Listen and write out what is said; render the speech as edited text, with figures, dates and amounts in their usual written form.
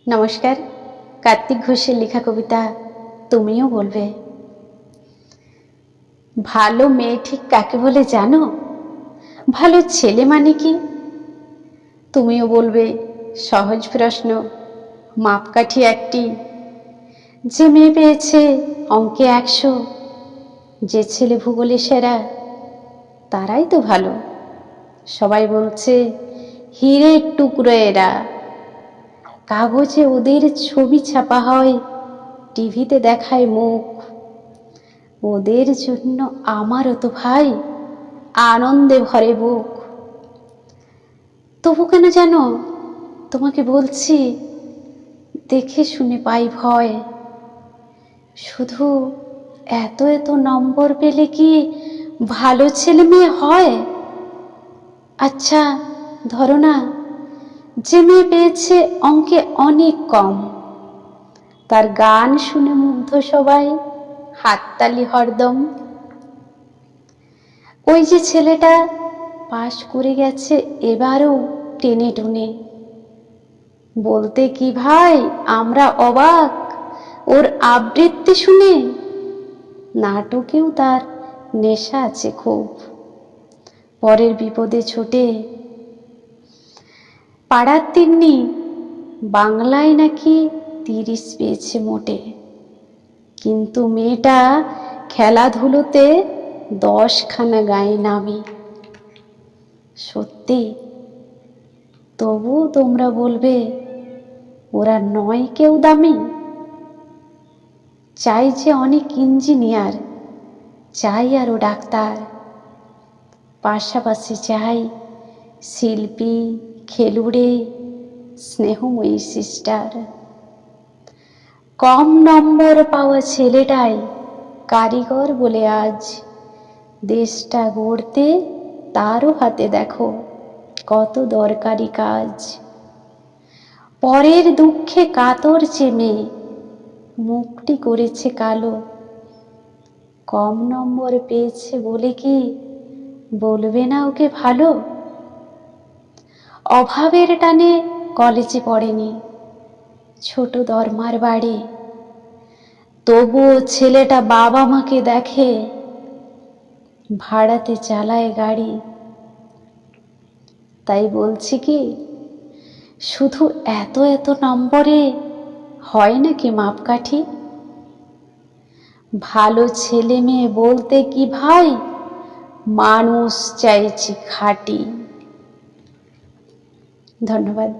নমস্কার। কার্তিক ঘোষের লেখা কবিতা তুমিও বলবে। ভালো মেয়ে ঠিক কাকে বলে জানো? ভালো ছেলে মানে কি? তুমিও বলবে সহজ প্রশ্ন, মাপকাঠি একটি। যে মেয়ে পেয়েছে অঙ্কে 100, যে ছেলে ভূগোলে সেরা, তারাই তো ভালো। সবাই বলছে হীরের টুকরো এরা। কাগজে ওদের ছবি ছাপা হয়, টিভিতে দেখায় মুখ। ওদের জন্য আমারও তো ভাই আনন্দে ভরে বুক। তবু কেন জানো তোমাকে বলছি, দেখে শুনে পাই ভয়। শুধু এত এত নম্বর পেলে কি ভালো ছেলে মেয়ে হয়? আচ্ছা ধরো না, যে মেয়ে পেয়েছে অঙ্কে অনেক কম, তার গান শুনে মুগ্ধ সবাই, হাততালি হরদম। ওই যে ছেলেটা পাশ করে গেছে এবারও টেনে টুনে, বলতে কি ভাই আমরা অবাক ওর আবৃত্তি শুনে। নাটকেও তার নেশা আছে খুব, পরের বিপদে ছোটে। পাড়ার তিন্নি বাংলায় নাকি 30 পেয়েছে মোটে, কিন্তু মেয়েটা খেলাধুলোতে 10খানা গায়ে নামি। সত্যি, তবু তোমরা বলবে ওরা নয় কেউ দামি। চাই যে অনেক ইঞ্জিনিয়ার, চাই আরো ডাক্তার, পাশাপাশি চাই শিল্পী, খেলুড়ে, স্নেহময়ী সিস্টার। কম নম্বর পাওয়া ছেলেটাই কারিগর বলে আজ দেশটা গড়তে তারও হাতে দেখো কত দরকারি কাজ। পরের দুঃখে কাতর চেমে মুখটি করেছে কালো, কম নম্বর পেয়েছে বলে কি বলবে না ওকে ভালো? অভাবের টানে কলেজে পড়েনি, ছোট দরমার বাড়ি, তবুও ছেলেটা বাবা মাকে দেখে, ভাড়াতে চালায় গাড়ি। তাই বলছি কি, শুধু এত এত নম্বরে হয় নাকি মাপকাঠি? ভালো ছেলে মেয়ে বলতে কি ভাই মানুষ চাইছি খাঁটি। ধন্যবাদ।